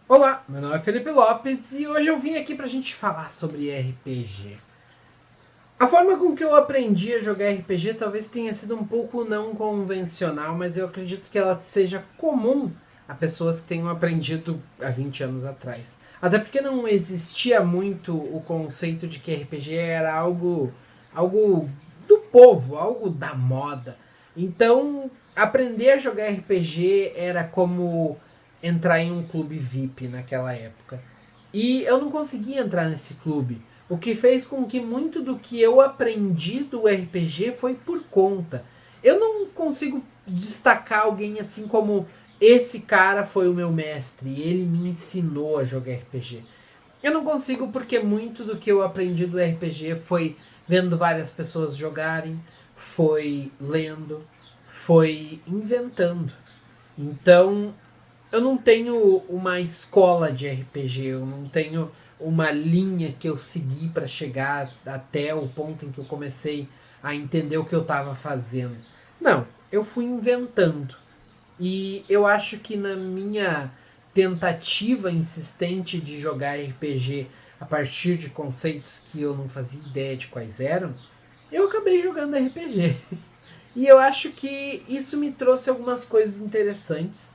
Olá, meu nome é Felipe Lopes e hoje eu vim aqui pra gente falar sobre RPG. A forma com que eu aprendi a jogar RPG talvez tenha sido um pouco não convencional, mas eu acredito que ela seja comum a pessoas que tenham aprendido há 20 anos atrás. Até porque não existia muito o conceito de que RPG era algo do povo, algo da moda. Então, aprender a jogar RPG era como entrar em um clube VIP naquela época. E eu não consegui entrar nesse clube. O que fez com que muito do que eu aprendi do RPG foi por conta. Eu não consigo destacar alguém assim como esse cara foi o meu mestre, ele me ensinou a jogar RPG. Eu não consigo porque muito do que eu aprendi do RPG foi vendo várias pessoas jogarem, foi lendo, foi inventando. Então, eu não tenho uma escola de RPG, eu não tenho uma linha que eu segui para chegar até o ponto em que eu comecei a entender o que eu estava fazendo. Não, eu fui inventando. E eu acho que na minha tentativa insistente de jogar RPG a partir de conceitos que eu não fazia ideia de quais eram, eu acabei jogando RPG. E eu acho que isso me trouxe algumas coisas interessantes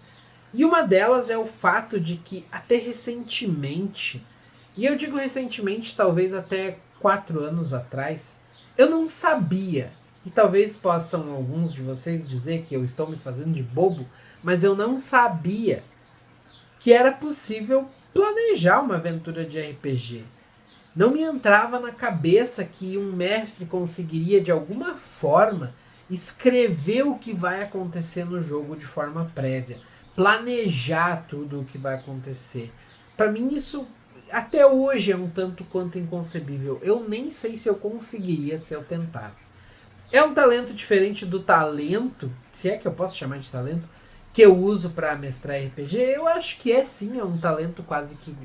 e uma delas é o fato de que até recentemente, e eu digo recentemente, talvez até 4 anos atrás, eu não sabia, e talvez possam alguns de vocês dizer que eu estou me fazendo de bobo, mas eu não sabia que era possível planejar uma aventura de RPG. Não me entrava na cabeça que um mestre conseguiria de alguma forma escrever o que vai acontecer no jogo de forma prévia, planejar tudo o que vai acontecer. Para mim isso até hoje é um tanto quanto inconcebível. Eu nem sei se eu conseguiria se eu tentasse. É um talento diferente do talento, se é que eu posso chamar de talento, que eu uso para mestrar RPG. Eu acho que é sim, é um talento quase que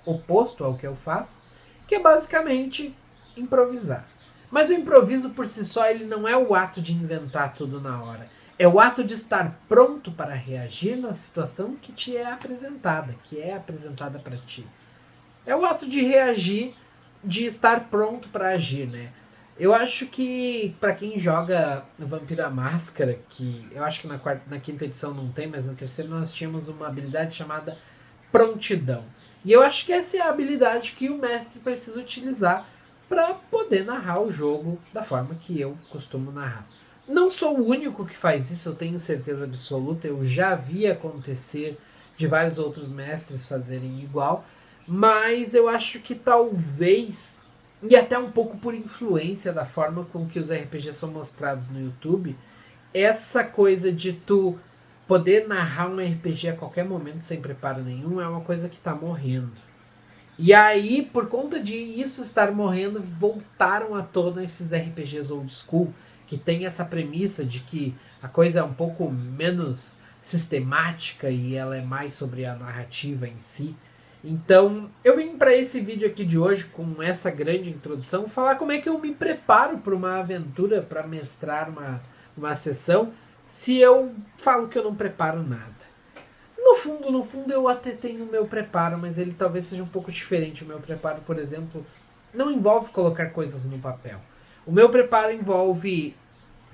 oposto ao que eu faço, que é basicamente improvisar. Mas o improviso por si só ele não é o ato de inventar tudo na hora. É o ato de estar pronto para reagir na situação que te é apresentada, que é apresentada para ti. É o ato de reagir, de estar pronto para agir, né? Eu acho que para quem joga Vampira Máscara, que eu acho que na quinta edição não tem, mas na terceira nós tínhamos uma habilidade chamada prontidão. E eu acho que essa é a habilidade que o mestre precisa utilizar para poder narrar o jogo da forma que eu costumo narrar. Não sou o único que faz isso, eu tenho certeza absoluta. Eu já vi acontecer de vários outros mestres fazerem igual, mas eu acho que talvez, e até um pouco por influência da forma com que os RPGs são mostrados no YouTube, essa coisa de tu poder narrar um RPG a qualquer momento sem preparo nenhum é uma coisa que tá morrendo. E aí, por conta de isso estar morrendo, voltaram à tona esses RPGs old school, que tem essa premissa de que a coisa é um pouco menos sistemática e ela é mais sobre a narrativa em si. Então, eu vim para esse vídeo aqui de hoje, com essa grande introdução, falar como é que eu me preparo para uma aventura, para mestrar uma sessão, se eu falo que eu não preparo nada. No fundo, eu até tenho o meu preparo, mas ele talvez seja um pouco diferente. O meu preparo, por exemplo, não envolve colocar coisas no papel. O meu preparo envolve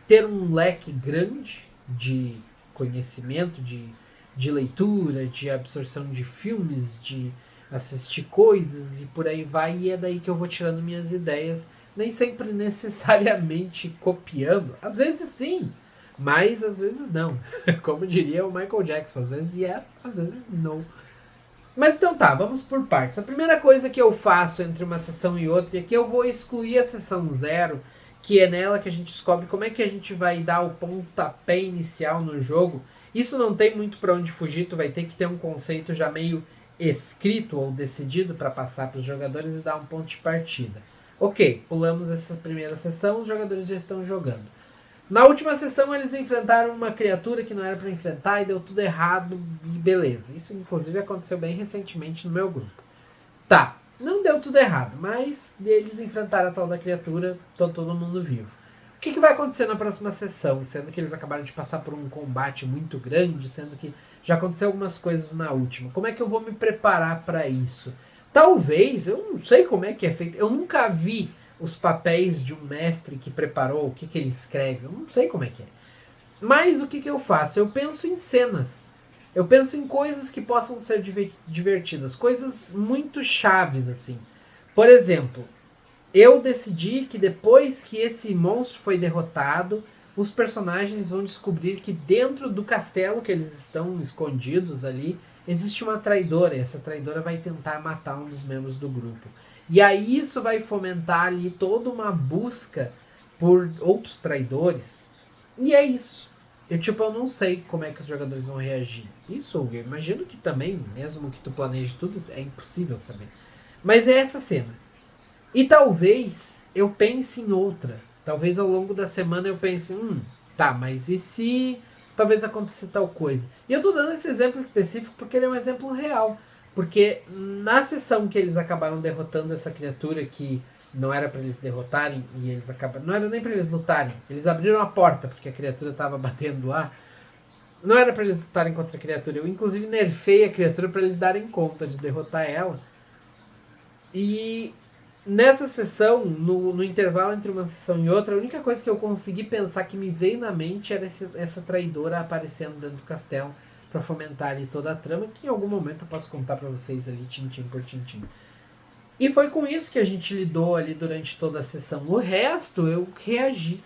ter um leque grande de conhecimento, de leitura, de absorção de filmes, de assistir coisas e por aí vai. E é daí que eu vou tirando minhas ideias, nem sempre necessariamente copiando. Às vezes sim, mas às vezes não. Como diria o Michael Jackson, às vezes yes, às vezes não. Mas então tá, vamos por partes. A primeira coisa que eu faço entre uma sessão e outra é que eu vou excluir a sessão zero, que é nela que a gente descobre como é que a gente vai dar o pontapé inicial no jogo. Isso não tem muito para onde fugir, tu vai ter que ter um conceito já meio escrito ou decidido para passar para os jogadores e dar um ponto de partida. Ok, pulamos essa primeira sessão, os jogadores já estão jogando. Na última sessão eles enfrentaram uma criatura que não era para enfrentar e deu tudo errado e beleza. Isso inclusive aconteceu bem recentemente no meu grupo. Tá, não deu tudo errado, mas eles enfrentaram a tal da criatura, todo mundo vivo. O que vai acontecer na próxima sessão? Sendo que eles acabaram de passar por um combate muito grande, sendo que já aconteceu algumas coisas na última. Como é que eu vou me preparar para isso? Talvez, eu não sei como é que é feito. Eu nunca vi os papéis de um mestre que preparou, o que ele escreve. Eu não sei como é que é. Mas o que eu faço? Eu penso em cenas. Eu penso em coisas que possam ser divertidas. Coisas muito chaves, assim. Por exemplo, eu decidi que depois que esse monstro foi derrotado, os personagens vão descobrir que dentro do castelo que eles estão escondidos ali, existe uma traidora. E essa traidora vai tentar matar um dos membros do grupo. E aí isso vai fomentar ali toda uma busca por outros traidores. E é isso. Eu não sei como é que os jogadores vão reagir. Isso, eu imagino que também, mesmo que tu planeje tudo, é impossível saber. Mas é essa cena. E talvez eu pense em outra. Talvez ao longo da semana eu pense, tá, mas e se talvez aconteça tal coisa? E eu tô dando esse exemplo específico porque ele é um exemplo real. Porque na sessão que eles acabaram derrotando essa criatura que não era para eles derrotarem e eles acabaram, não era nem para eles lutarem. Eles abriram a porta porque a criatura tava batendo lá. Não era para eles lutarem contra a criatura. Eu inclusive nerfei a criatura para eles darem conta de derrotar ela. E nessa sessão, no intervalo entre uma sessão e outra, a única coisa que eu consegui pensar que me veio na mente era essa traidora aparecendo dentro do castelo para fomentar ali toda a trama, que em algum momento eu posso contar para vocês ali, tintim por tintim. E foi com isso que a gente lidou ali durante toda a sessão. O resto eu reagi.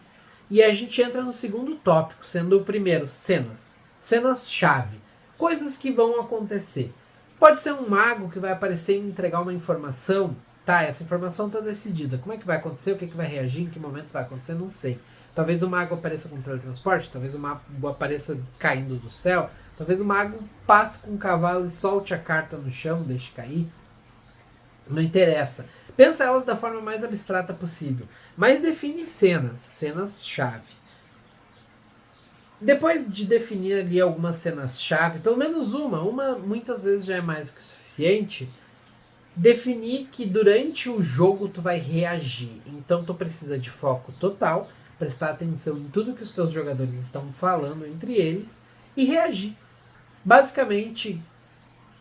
E a gente entra no segundo tópico, sendo o primeiro, cenas. Cenas-chave. Coisas que vão acontecer. Pode ser um mago que vai aparecer e entregar uma informação. Tá, essa informação está decidida. Como é que vai acontecer? O que vai reagir? Em que momento vai acontecer? Não sei. Talvez o mago apareça com teletransporte. Talvez o mago apareça caindo do céu. Talvez o mago passe com um cavalo e solte a carta no chão, deixe cair. Não interessa. Pensa elas da forma mais abstrata possível. Mas define cenas. Cenas-chave. Depois de definir ali algumas cenas-chave, pelo menos uma muitas vezes já é mais que o suficiente, definir que durante o jogo tu vai reagir. Então tu precisa de foco total, prestar atenção em tudo que os teus jogadores estão falando entre eles e reagir. Basicamente,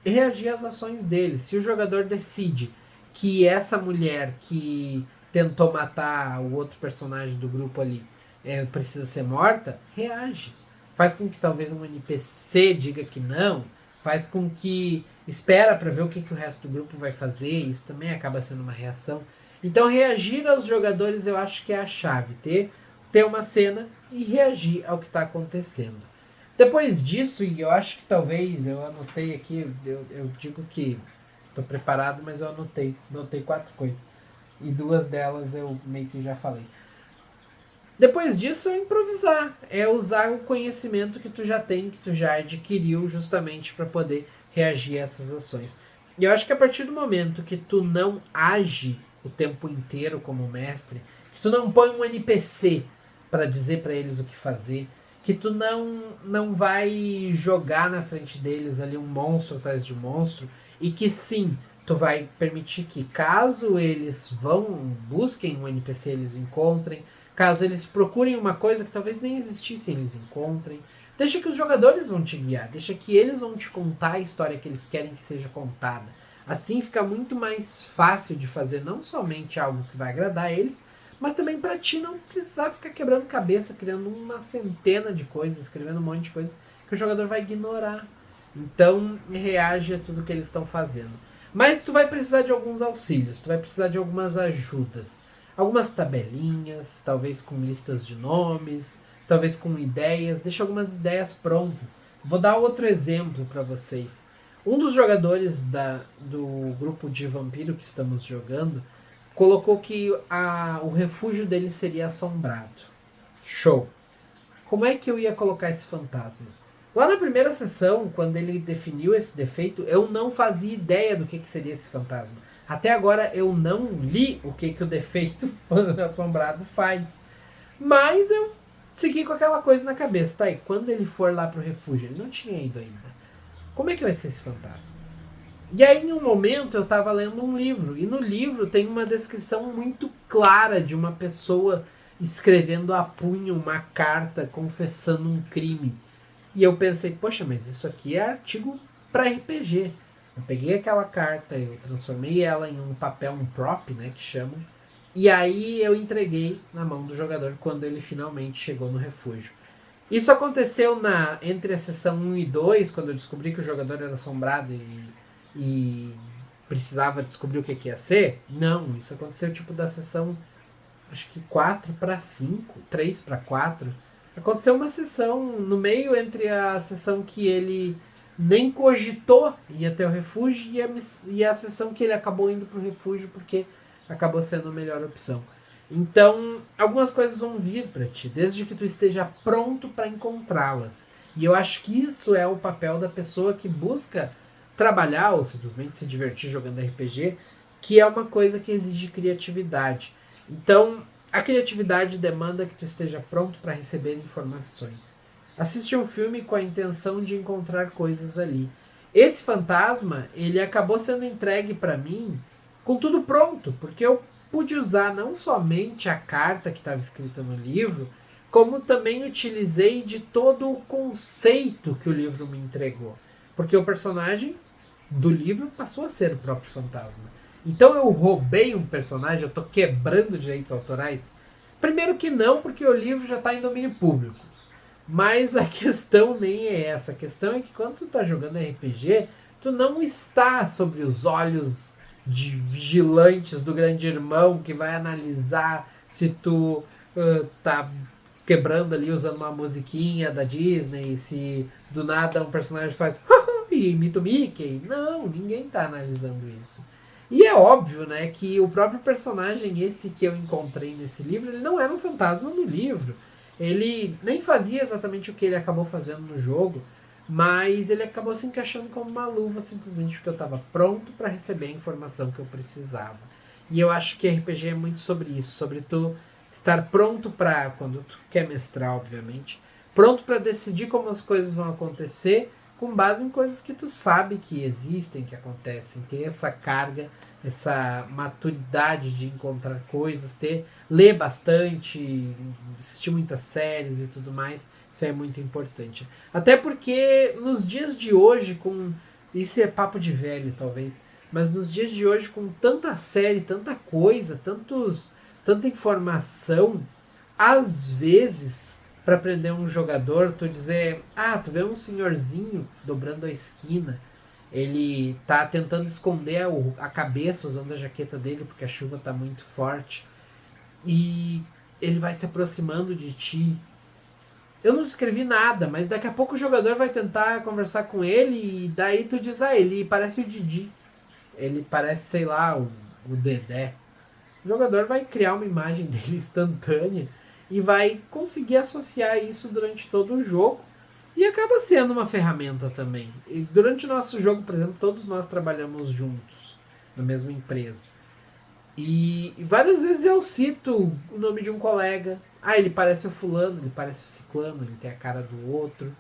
reagir às ações deles. Se o jogador decide que essa mulher que tentou matar o outro personagem do grupo ali precisa ser morta, reage. Faz com que talvez um NPC diga que não, faz com que espera para ver o que o resto do grupo vai fazer, isso também acaba sendo uma reação. Então reagir aos jogadores eu acho que é a chave, ter uma cena e reagir ao que está acontecendo. Depois disso, e eu acho que talvez, eu anotei aqui, eu digo que estou preparado, mas eu anotei 4 coisas. E 2 delas eu meio que já falei. Depois disso é improvisar, é usar o conhecimento que tu já tem, que tu já adquiriu justamente para poder reagir a essas ações. E eu acho que a partir do momento que tu não age o tempo inteiro como mestre, que tu não põe um NPC para dizer para eles o que fazer, que tu não vai jogar na frente deles ali um monstro atrás de um monstro, e que sim, tu vai permitir que caso eles busquem um NPC, eles encontrem, caso eles procurem uma coisa que talvez nem existisse, eles encontrem. Deixa que os jogadores vão te guiar, deixa que eles vão te contar a história que eles querem que seja contada. Assim fica muito mais fácil de fazer não somente algo que vai agradar eles, mas também para ti não precisar ficar quebrando cabeça, criando uma centena de coisas, escrevendo um monte de coisas que o jogador vai ignorar. Então reage a tudo que eles estão fazendo. Mas tu vai precisar de alguns auxílios, tu vai precisar de algumas ajudas. Algumas tabelinhas, talvez com listas de nomes, talvez com ideias. Deixa algumas ideias prontas. Vou dar outro exemplo para vocês. Um dos jogadores do grupo de vampiro que estamos jogando colocou que o refúgio dele seria assombrado. Show! Como é que eu ia colocar esse fantasma? Lá na primeira sessão, quando ele definiu esse defeito, eu não fazia ideia do que seria esse fantasma. Até agora eu não li o que o defeito assombrado faz. Mas eu segui com aquela coisa na cabeça. Tá, e quando ele for lá pro refúgio? Ele não tinha ido ainda. Como é que vai ser esse fantasma? E aí, em um momento, eu estava lendo um livro. E no livro tem uma descrição muito clara de uma pessoa escrevendo a punho uma carta confessando um crime. E eu pensei, poxa, mas isso aqui é artigo para RPG. Eu peguei aquela carta, eu transformei ela em um papel, um prop, né, que chamam. E aí eu entreguei na mão do jogador quando ele finalmente chegou no refúgio. Isso aconteceu entre a sessão 1 e 2, quando eu descobri que o jogador era assombrado e precisava descobrir o que ia ser. Não, isso aconteceu tipo da sessão, acho que 4 para 5, 3 para 4. Aconteceu uma sessão no meio entre a sessão que ele nem cogitou ir até o refúgio e a sessão que ele acabou indo pro refúgio porque acabou sendo a melhor opção. Então, algumas coisas vão vir para ti, desde que tu esteja pronto para encontrá-las. E eu acho que isso é o papel da pessoa que busca trabalhar ou simplesmente se divertir jogando RPG, que é uma coisa que exige criatividade. Então, a criatividade demanda que tu esteja pronto para receber informações. Assiste um filme com a intenção de encontrar coisas ali. Esse fantasma, ele acabou sendo entregue para mim com tudo pronto, porque eu pude usar não somente a carta que estava escrita no livro, como também utilizei de todo o conceito que o livro me entregou. Porque o personagem do livro passou a ser o próprio fantasma. Então eu roubei um personagem, eu estou quebrando direitos autorais? Primeiro que não, porque o livro já está em domínio público. Mas a questão nem é essa. A questão é que quando tu tá jogando RPG, tu não está sobre os olhos de vigilantes do grande irmão que vai analisar se tu tá quebrando ali usando uma musiquinha da Disney, se do nada um personagem faz e imita o Mickey. Não, ninguém tá analisando isso. E é óbvio, né, que o próprio personagem, esse que eu encontrei nesse livro, ele não era um fantasma no livro. Ele nem fazia exatamente o que ele acabou fazendo no jogo, mas ele acabou se encaixando como uma luva simplesmente porque eu estava pronto para receber a informação que eu precisava. E eu acho que RPG é muito sobre isso, sobre tu estar pronto para, quando tu quer mestrar, obviamente, pronto para decidir como as coisas vão acontecer com base em coisas que tu sabe que existem, que acontecem, ter essa carga, essa maturidade de encontrar coisas, ler bastante, assistir muitas séries e tudo mais, isso é muito importante. Até porque nos dias de hoje, isso é papo de velho talvez, mas nos dias de hoje com tanta série, tanta coisa, tanta informação, às vezes para prender um jogador, tu dizer, tu vê um senhorzinho dobrando a esquina, ele tá tentando esconder a cabeça usando a jaqueta dele porque a chuva tá muito forte e ele vai se aproximando de ti. Eu não escrevi nada, mas daqui a pouco o jogador vai tentar conversar com ele e daí tu diz, ele parece o Didi, ele parece, sei lá, o Dedé. O jogador vai criar uma imagem dele instantânea e vai conseguir associar isso durante todo o jogo. E acaba sendo uma ferramenta também. E durante o nosso jogo, por exemplo, todos nós trabalhamos juntos, na mesma empresa. E várias vezes eu cito o nome de um colega. Ele parece o fulano, ele parece o ciclano, ele tem a cara do outro.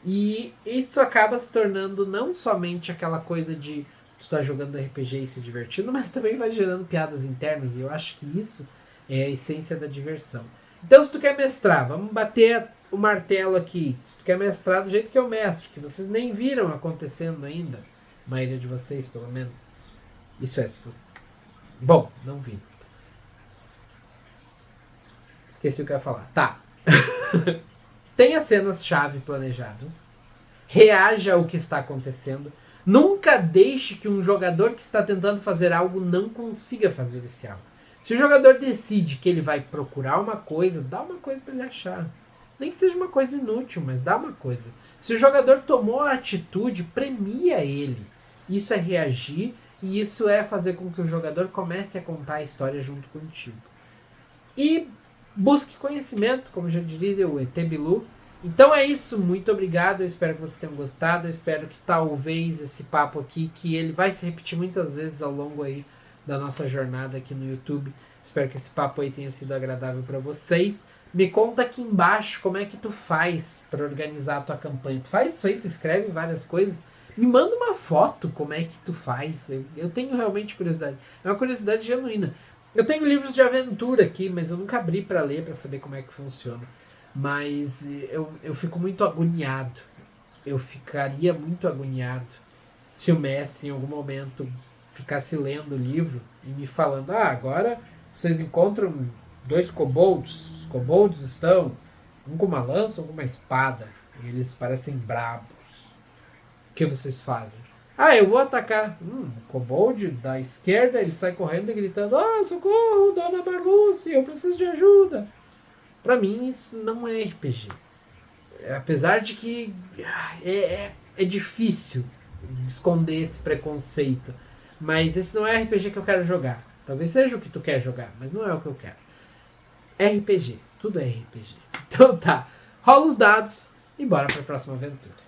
E isso acaba se tornando não somente aquela coisa de tu estar jogando RPG e se divertindo, mas também vai gerando piadas internas. E eu acho que isso é a essência da diversão. Então, se tu quer mestrar, vamos bater o martelo aqui. Se tu quer mestrar do jeito que eu mestro, que vocês nem viram acontecendo ainda, a maioria de vocês, pelo menos. Isso é, se você... Bom, não vi. Esqueci o que eu ia falar. Tá. Tenha cenas-chave planejadas. Reaja ao que está acontecendo. Nunca deixe que um jogador que está tentando fazer algo não consiga fazer esse algo. Se o jogador decide que ele vai procurar uma coisa, dá uma coisa para ele achar. Nem que seja uma coisa inútil, mas dá uma coisa. Se o jogador tomou a atitude, premia ele. Isso é reagir e isso é fazer com que o jogador comece a contar a história junto contigo. E busque conhecimento, como já diria o ET Bilu. Então é isso, muito obrigado, eu espero que vocês tenham gostado, eu espero que talvez esse papo aqui, que ele vai se repetir muitas vezes ao longo aí da nossa jornada aqui no YouTube, espero que esse papo aí tenha sido agradável para vocês. Me conta aqui embaixo como é que tu faz para organizar a tua campanha. Tu faz isso aí, tu escreve várias coisas, me manda uma foto como é que tu faz, eu tenho realmente curiosidade, é uma curiosidade genuína. Eu tenho livros de aventura aqui, mas eu nunca abri pra ler, pra saber como é que funciona. Mas eu fico muito agoniado. Eu ficaria muito agoniado se o mestre em algum momento ficasse lendo o livro e me falando: ah, agora vocês encontram dois kobolds. Os kobolds estão um com uma lança, um com uma espada. E eles parecem brabos. O que vocês fazem? Ah, eu vou atacar. O kobold da esquerda, ele sai correndo e gritando: ah, socorro, dona Marluce, eu preciso de ajuda. Pra mim isso não é RPG. Apesar de que é difícil esconder esse preconceito. Mas esse não é RPG que eu quero jogar. Talvez seja o que tu quer jogar, mas não é o que eu quero. RPG. Tudo é RPG. Então tá. Rola os dados e bora pra próxima aventura.